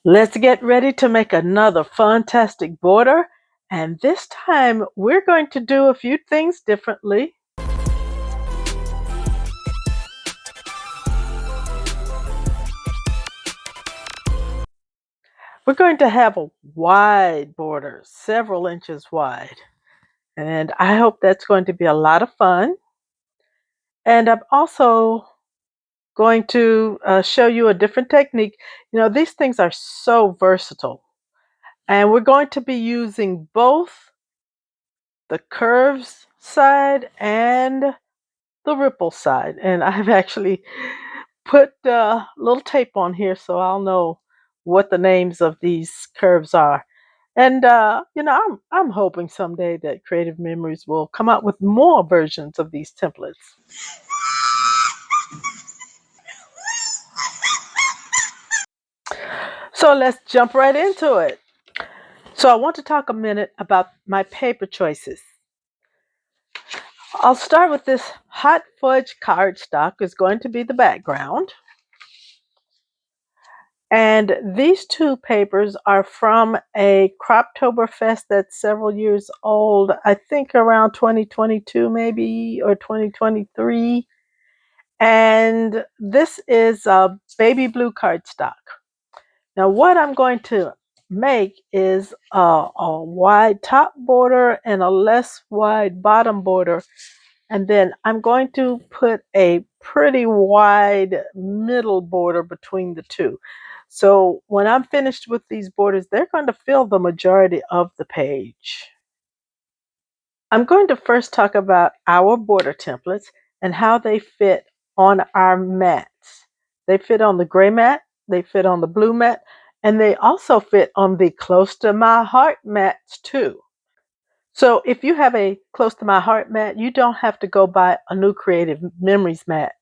Let's get ready to make another fantastic border. And this time we're going to do a few things differently. We're going to have a wide border, several inches wide. And I hope that's going to be a lot of fun. And I'm also going to show you a different technique. You know, these things are so versatile. And we're going to be using both the curves side and the ripple side. And I've actually put a little tape on here so I'll know what the names of these curves are. And I'm hoping someday that Creative Memories will come out with more versions of these templates. So let's jump right into it. So I want to talk a minute about my paper choices. I'll start with this hot fudge cardstock is going to be the background. And these two papers are from a Croptoberfest that's several years old, I think around 2022 maybe, or 2023. And this is a baby blue cardstock. Now what I'm going to make is a wide top border and a less wide bottom border. And then I'm going to put a pretty wide middle border between the two. So when I'm finished with these borders, they're going to fill the majority of the page. I'm going to first talk about our border templates and how they fit on our mats. They fit on the gray mat, they fit on the blue mat, and they also fit on the close to my heart mats too. So if you have a close to my heart mat, you don't have to go buy a new Creative Memories mat.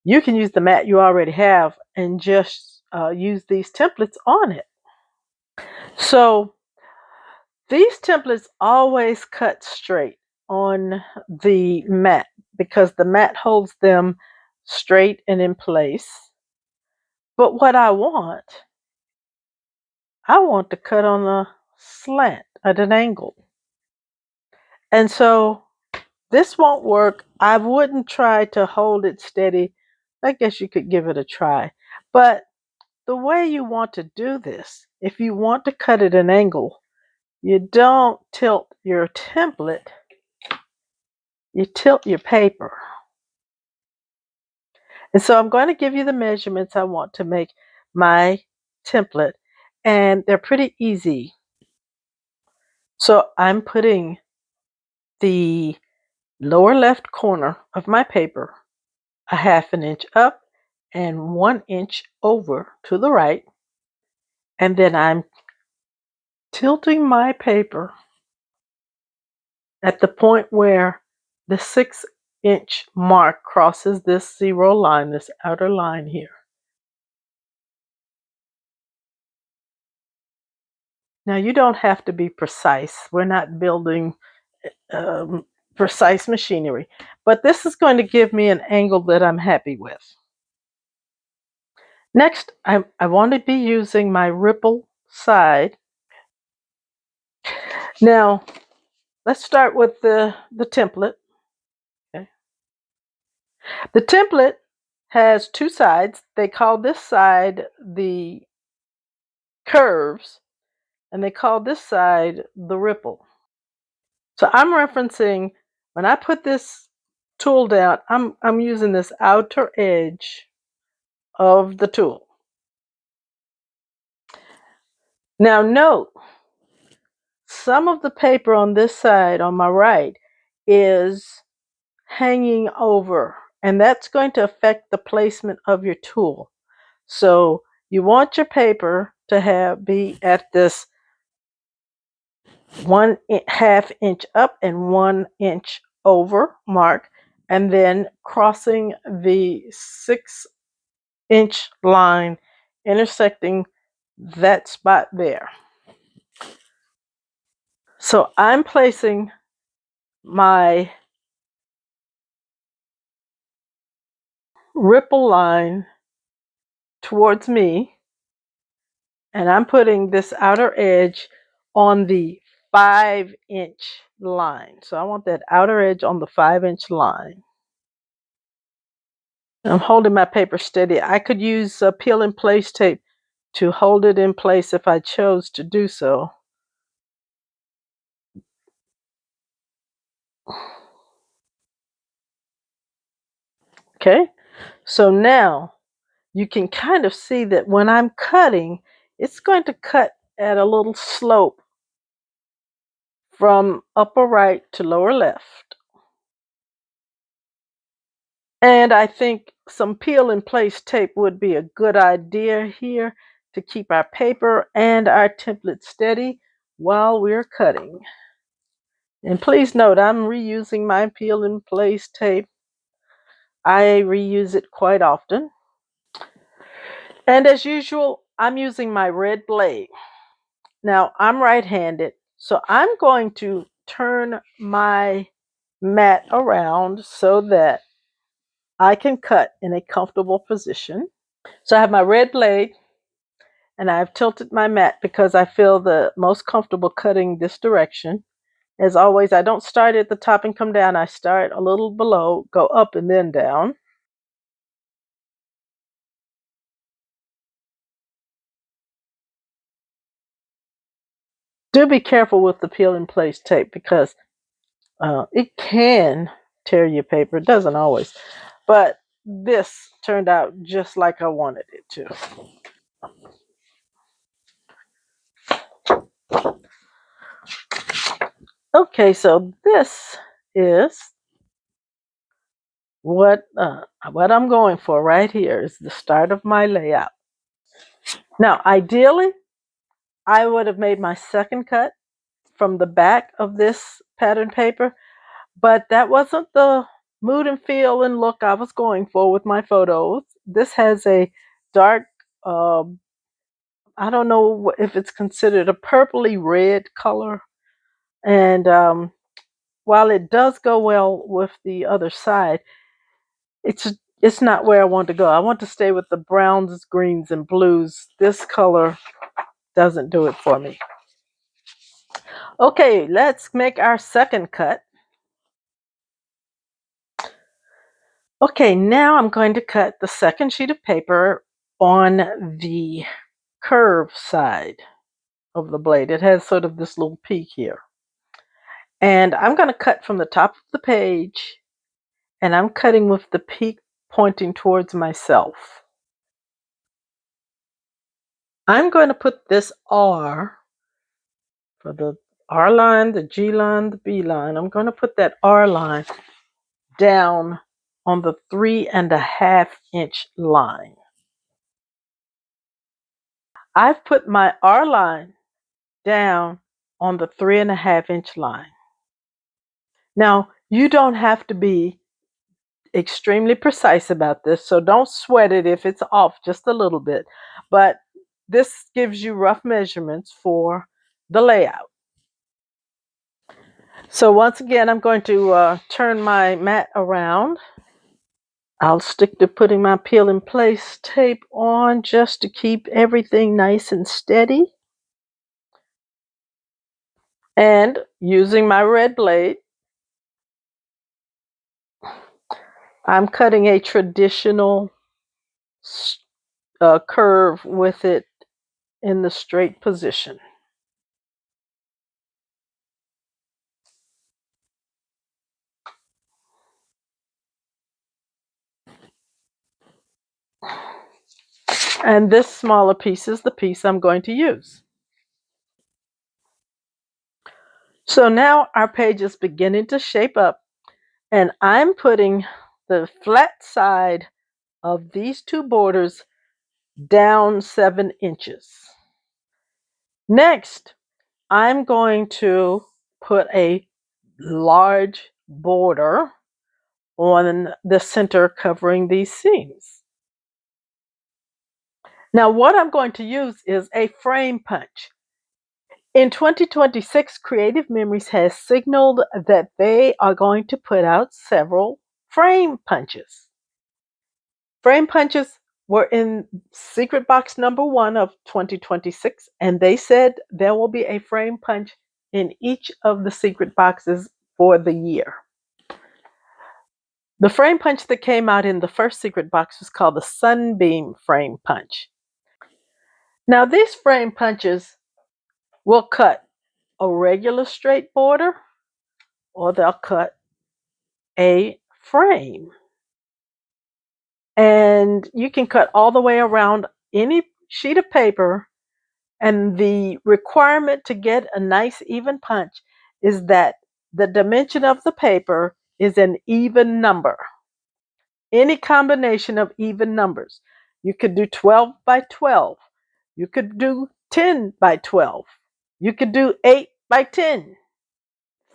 You can use the mat you already have and just use these templates on it. So these templates always cut straight on the mat because the mat holds them straight and in place. But what I want to cut on a slant at an angle. And so this won't work. I wouldn't try to hold it steady. I guess you could give it a try. But the way you want to do this, if you want to cut at an angle, you don't tilt your template, you tilt your paper. And so I'm going to give you the measurements I want to make my template, and they're pretty easy. So I'm putting the lower left corner of my paper a half an inch up and 1 inch over to the right. And then I'm tilting my paper at the point where the 6-inch mark crosses this zero line, this outer line here. Now you don't have to be precise. We're not building precise machinery, but this is going to give me an angle that I'm happy with. Next, I want to be using my ripple side. Now, let's start with the template. Okay. The template has two sides. They call this side the curves, and they call this side the ripple. So I'm referencing, when I put this tool down, I'm using this outer edge of the tool. Now note, some of the paper on this side, on my right, is hanging over, and that's going to affect the placement of your tool. So you want your paper to be at this 1.5 inch up and 1 inch over mark, and then crossing the 6-inch line, intersecting that spot there. So I'm placing my ripple line towards me, And I'm putting this outer edge on the 5-inch line. So I want that outer edge on the 5-inch line. I'm holding my paper steady. I could use peel and place tape to hold it in place if I chose to do so. Okay, so now you can kind of see that when I'm cutting, it's going to cut at a little slope from upper right to lower left. And I think some peel and place tape would be a good idea here to keep our paper and our template steady while we're cutting. And please note, I'm reusing my peel and place tape. I reuse it quite often. And as usual, I'm using my red blade. Now, I'm right-handed, so I'm going to turn my mat around so that I can cut in a comfortable position. So I have my red blade and I've tilted my mat because I feel the most comfortable cutting this direction. As always, I don't start at the top and come down. I start a little below, go up and then down. Do be careful with the peel and place tape because it can tear your paper. It doesn't always. But this turned out just like I wanted it to. Okay, so this is what I'm going for right here is the start of my layout. Now, ideally, I would have made my second cut from the back of this pattern paper, but that wasn't the mood and feel and look I was going for with my photos. This has a dark, uh, I don't know if it's considered a purpley red color. And while it does go well with the other side, it's it's not where I want to go. I want to stay with the browns, greens, and blues. This color doesn't do it for me. Okay, let's make our second cut. Okay, now I'm going to cut the second sheet of paper on the curve side of the blade. It has sort of this little peak here. And I'm going to cut from the top of the page, and I'm cutting with the peak pointing towards myself. I'm going to put this R for the R line, the G line, the B line. I'm going to put that R line down on the 3.5-inch line. I've put my R line down on the 3.5-inch line. Now, you don't have to be extremely precise about this, so don't sweat it if it's off just a little bit. But this gives you rough measurements for the layout. So once again, I'm going to turn my mat around. I'll stick to putting my peel in place tape on just to keep everything nice and steady. And using my red blade, I'm cutting a traditional curve with it in the straight position. And this smaller piece is the piece I'm going to use. So now our page is beginning to shape up, and I'm putting the flat side of these two borders down 7 inches. Next, I'm going to put a large border on the center covering these seams. Now, what I'm going to use is a frame punch. In 2026, Creative Memories has signaled that they are going to put out several frame punches. Frame punches were in secret box number 1 of 2026, and they said there will be a frame punch in each of the secret boxes for the year. The frame punch that came out in the first secret box was called the Sunbeam frame punch. Now, these frame punches will cut a regular straight border, or they'll cut a frame. And you can cut all the way around any sheet of paper. And the requirement to get a nice even punch is that the dimension of the paper is an even number. Any combination of even numbers. You could do 12 by 12. You could do 10 by 12. You could do 8 by 10,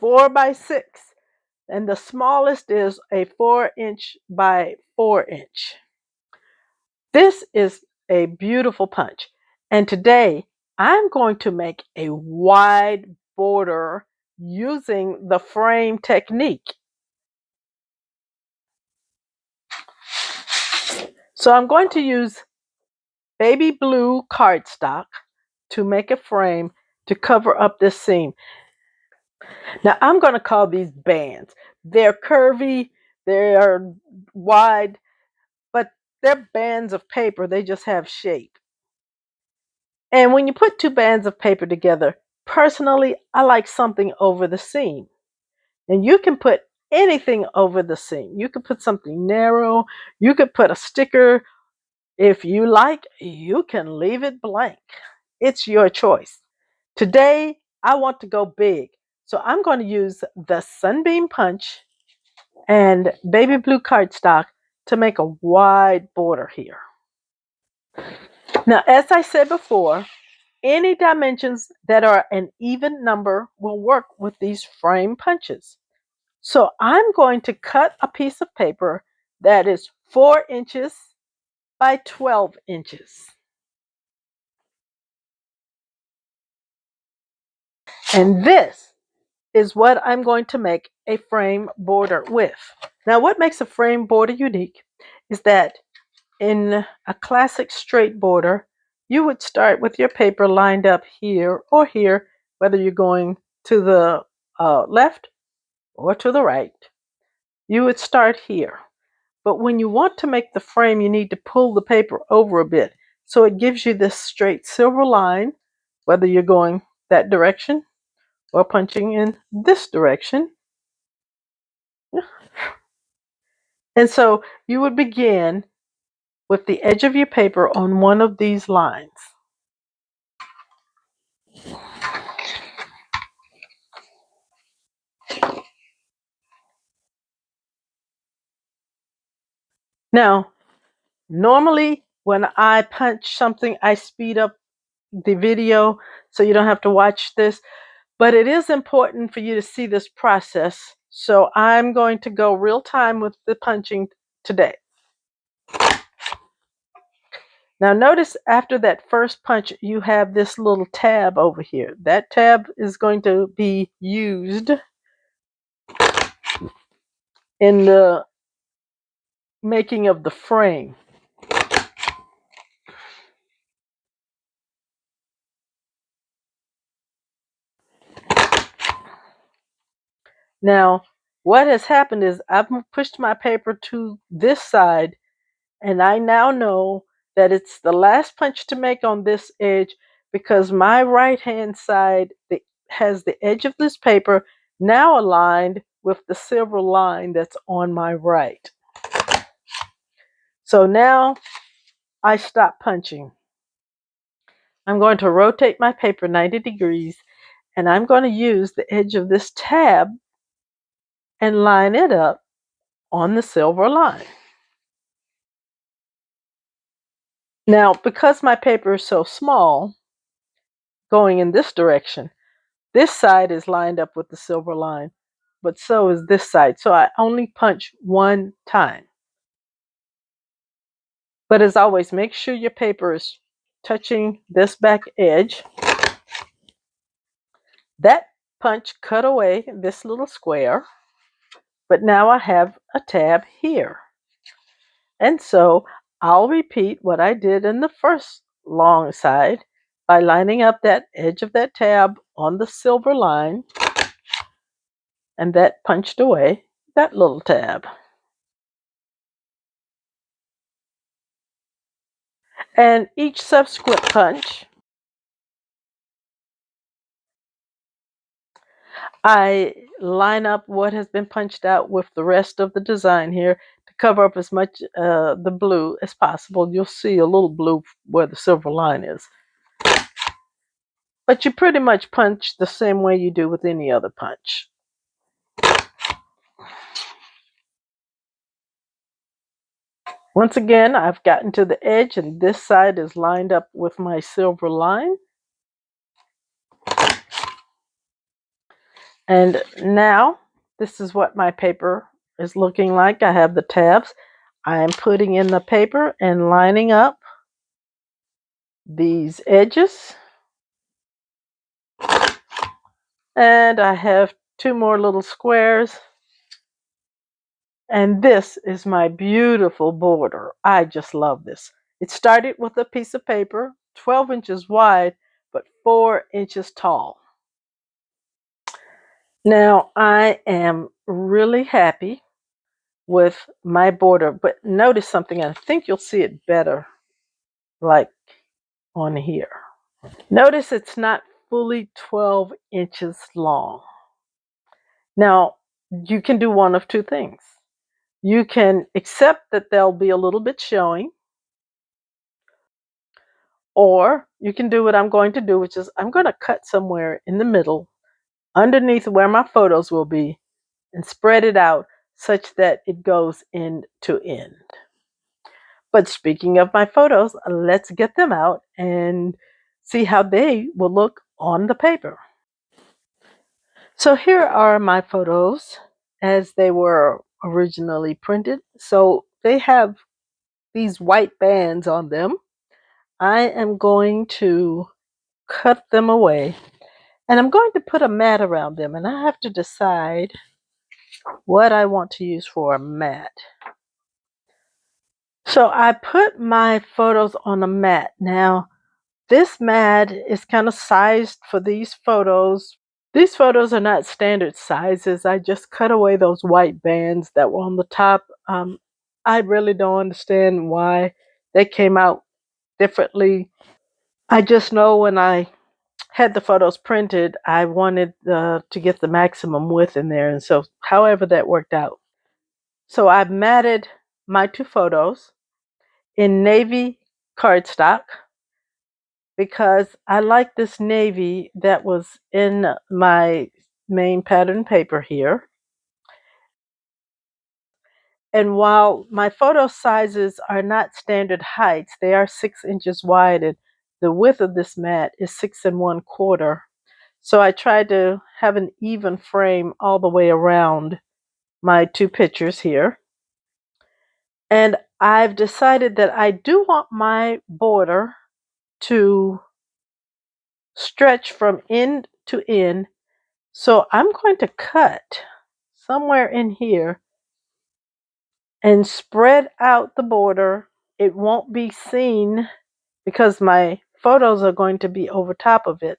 4 by 6. And the smallest is a 4-inch by 4-inch. This is a beautiful punch. And today I'm going to make a wide border using the frame technique. So I'm going to use baby blue cardstock to make a frame to cover up this seam. Now I'm going to call these bands. They're curvy, they're wide, but they're bands of paper. They just have shape. And when you put two bands of paper together, personally, I like something over the seam. And you can put anything over the seam. You could put something narrow. You could put a sticker. If you like, you can leave it blank. It's your choice. Today, I want to go big. So I'm going to use the Sunbeam punch and baby blue cardstock to make a wide border here. Now, as I said before, any dimensions that are an even number will work with these frame punches. So I'm going to cut a piece of paper that is 4 inches by 12 inches. And this is what I'm going to make a frame border with. Now, what makes a frame border unique is that in a classic straight border, you would start with your paper lined up here or here, whether you're going to the left or to the right. You would start here. But when you want to make the frame, you need to pull the paper over a bit. So it gives you this straight silver line, whether you're going that direction or punching in this direction. And so you would begin with the edge of your paper on one of these lines. Now, normally when I punch something, I speed up the video so you don't have to watch this. But it is important for you to see this process. So I'm going to go real time with the punching today. Now notice after that first punch, you have this little tab over here. That tab is going to be used in the making of the frame. Now, what has happened is I've pushed my paper to this side, and I now know that it's the last punch to make on this edge because my right hand side has the edge of this paper now aligned with the silver line that's on my right. So now I stop punching. I'm going to rotate my paper 90 degrees, and I'm going to use the edge of this tab and line it up on the silver line. Now, because my paper is so small, going in this direction, this side is lined up with the silver line, but so is this side. So I only punch one time. But as always, make sure your paper is touching this back edge. That punch cut away this little square, but now I have a tab here. And so I'll repeat what I did in the first long side by lining up that edge of that tab on the silver line, and that punched away that little tab. And each subsequent punch, I line up what has been punched out with the rest of the design here to cover up as much the blue as possible. You'll see a little blue where the silver line is. But you pretty much punch the same way you do with any other punch. Once again, I've gotten to the edge and this side is lined up with my silver line. And now this is what my paper is looking like. I have the tabs. I am putting in the paper and lining up these edges. And I have two more little squares. And this is my beautiful border. I just love this. It started with a piece of paper, 12 inches wide, but 4 inches tall. Now I am really happy with my border, but notice something. I think you'll see it better like on here. Notice it's not fully 12 inches long. Now you can do one of two things. You can accept that they'll be a little bit showing, or you can do what I'm going to do, which is I'm going to cut somewhere in the middle underneath where my photos will be and spread it out such that it goes end to end. But speaking of my photos, let's get them out and see how they will look on the paper. So here are my photos as they were originally printed. So they have these white bands on them. I am going to cut them away and I'm going to put a mat around them, and I have to decide what I want to use for a mat. So I put my photos on a mat. Now this mat is kind of sized for these photos. These photos are not standard sizes. I just cut away those white bands that were on the top. I really don't understand why they came out differently. I just know when I had the photos printed, I wanted to get the maximum width in there. And so however that worked out. So I matted my two photos in navy cardstock because I like this navy that was in my main pattern paper here. And while my photo sizes are not standard heights, they are 6 inches wide, and the width of this mat is 6 1/4. So I tried to have an even frame all the way around my two pictures here. And I've decided that I do want my border to stretch from end to end. So I'm going to cut somewhere in here and spread out the border. It won't be seen because my photos are going to be over top of it.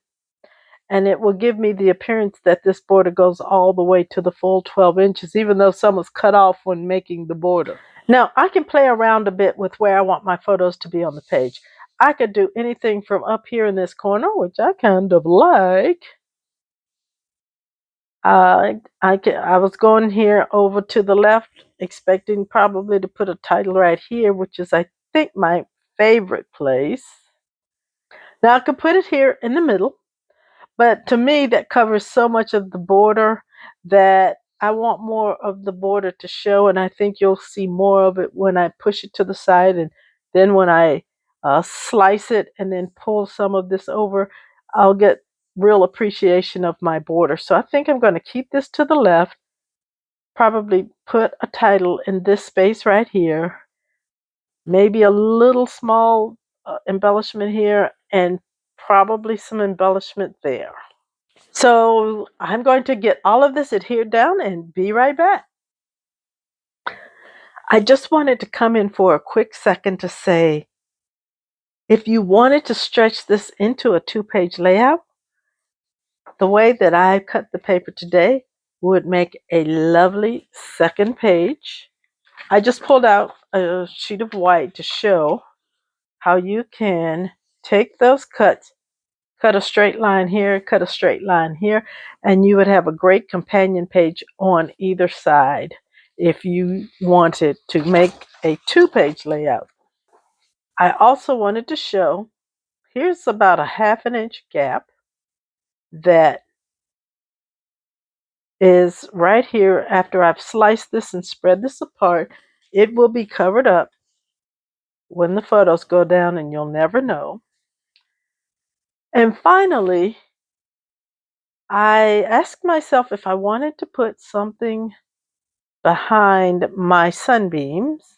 And it will give me the appearance that this border goes all the way to the full 12 inches, even though some was cut off when making the border. Now, I can play around a bit with where I want my photos to be on the page. I could do anything from up here in this corner, which I kind of like. I was going here over to the left, expecting probably to put a title right here, which is, I think, my favorite place. Now, I could put it here in the middle. But to me, that covers so much of the border that I want more of the border to show, and I think you'll see more of it when I push it to the side, and then when I slice it and then pull some of this over, I'll get real appreciation of my border. So I think I'm going to keep this to the left, probably put a title in this space right here, maybe a little small embellishment here, and probably some embellishment there. So I'm going to get all of this adhered down and be right back. I just wanted to come in for a quick second to say, if you wanted to stretch this into a 2-page layout, the way that I cut the paper today would make a lovely second page. I just pulled out a sheet of white to show how you can take those cuts, cut a straight line here, cut a straight line here, and you would have a great companion page on either side if you wanted to make a 2-page layout. I also wanted to show, here's about a 1/2 inch gap that is right here. After I've sliced this and spread this apart, it will be covered up when the photos go down and you'll never know. And finally, I asked myself if I wanted to put something behind my sunbeams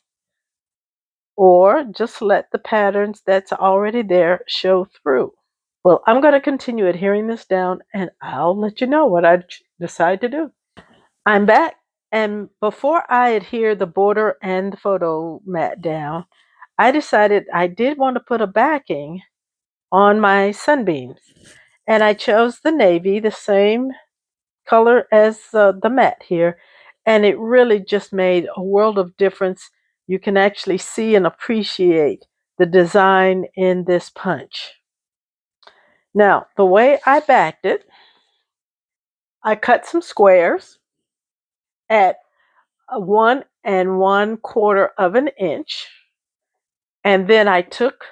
or just let the patterns that's already there show through. Well, I'm going to continue adhering this down and I'll let you know what I decide to do. I'm back, and before I adhere the border and the photo mat down, I decided I did want to put a backing on my sunbeams. And I chose the navy, the same color as the mat here, and it really just made a world of difference. You can actually see and appreciate the design in this punch. Now, the way I backed it, I cut some squares at 1 1/4 of an inch, and then I took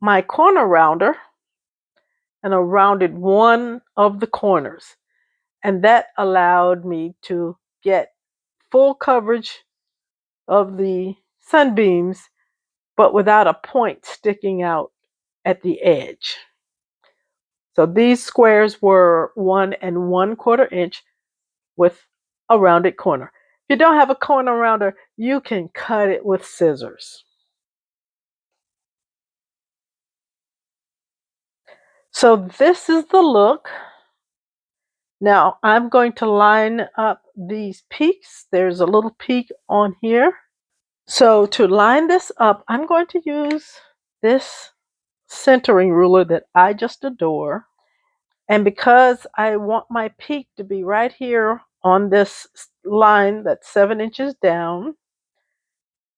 my corner rounder and I rounded one of the corners, and that allowed me to get full coverage of the sunbeams, but without a point sticking out at the edge. So these squares were 1 1/4 inch with a rounded corner. If you don't have a corner rounder, you can cut it with scissors. So this is the look. Now I'm going to line up these peaks. There's a little peak on here. So to line this up, I'm going to use this centering ruler that I just adore. And because I want my peak to be right here on this line that's 7 inches down,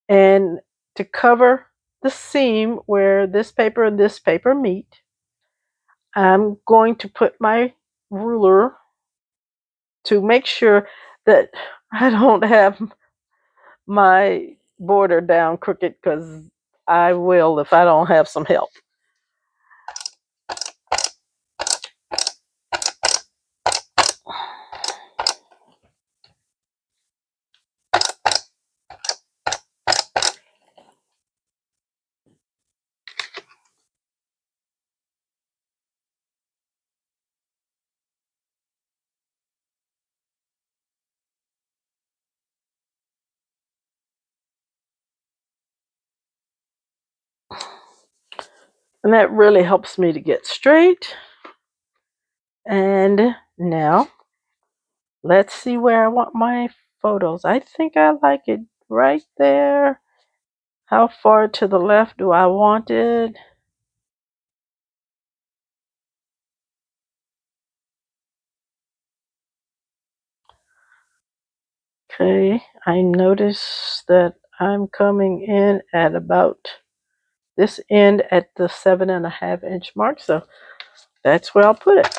and to cover the seam where this paper and this paper meet, I'm going to put my ruler to make sure that I don't have my border down crooked, because I will if I don't have some help. And that really helps me to get straight. And now let's see where I want my photos. I think I like it right there. How far to the left do I want it? Okay, I notice that I'm coming in at about this end at the 7.5 inch mark, so that's where I'll put it.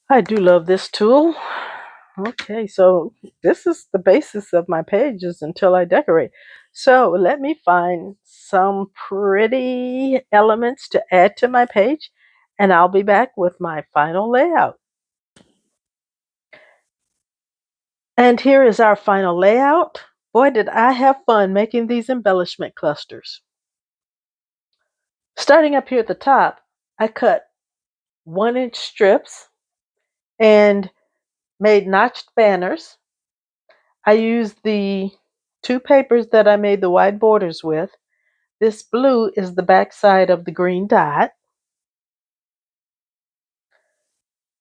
I do love this tool. Okay, so this is the basis of my pages until I decorate. So let me find some pretty elements to add to my page, and I'll be back with my final layout. And here is our final layout. Boy, did I have fun making these embellishment clusters. Starting up here at the top, I cut 1-inch strips and made notched banners. I used the two papers that I made the wide borders with. This blue is the back side of the green dot.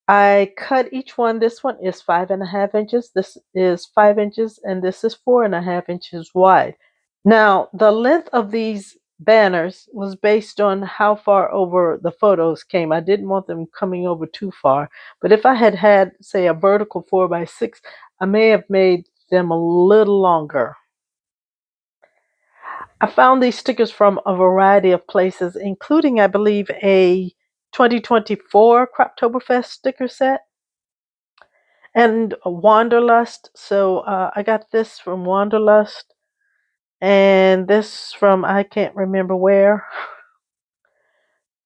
I cut each one. This one is 5.5 inches. This is 5 inches, and this is 4.5 inches wide. Now, the length of these banners was based on how far over the photos came. I didn't want them coming over too far, but if I had had, say, a vertical 4x6, I may have made them a little longer. I found these stickers from a variety of places, including, I believe, a 2024 Croptoberfest sticker set and a Wanderlust. So I got this from Wanderlust and this from I can't remember where.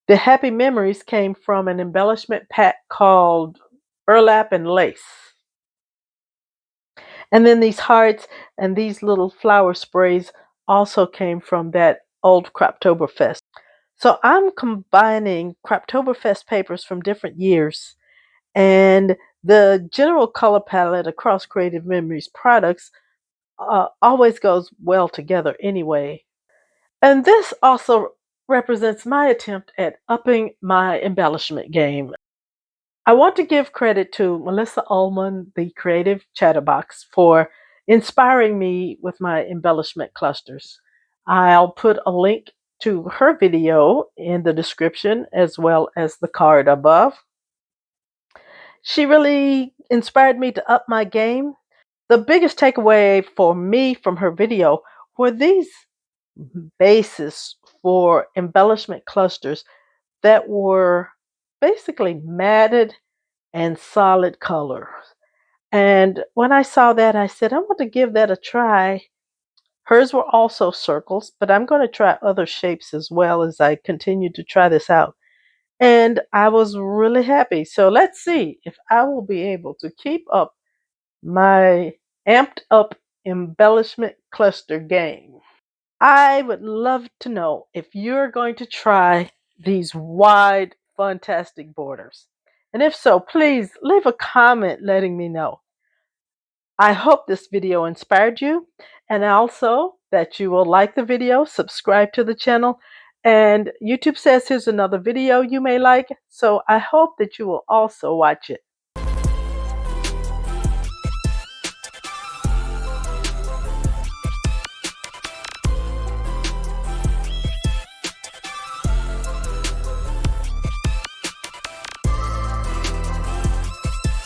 The Happy Memories came from an embellishment pack called Burlap and Lace. And then these hearts and these little flower sprays also came from that old Croptoberfest. So I'm combining Croptoberfest papers from different years, and the general color palette across Creative Memories products always goes well together anyway. And this also represents my attempt at upping my embellishment game. I want to give credit to Melissa Ullman, the creative chatterbox, for inspiring me with my embellishment clusters. I'll put a link to her video in the description as well as the card above. She really inspired me to up my game. The biggest takeaway for me from her video were these bases for embellishment clusters that were basically matted and solid colors. And when I saw that, I said, I want to give that a try. Hers were also circles, but I'm going to try other shapes as well as I continue to try this out. And I was really happy. So let's see if I will be able to keep up my amped up embellishment cluster game. I would love to know if you're going to try these wide, fantastic borders. And if so, please leave a comment letting me know. I hope this video inspired you, and also that you will like the video, subscribe to the channel, and YouTube says here's another video you may like, so I hope that you will also watch it.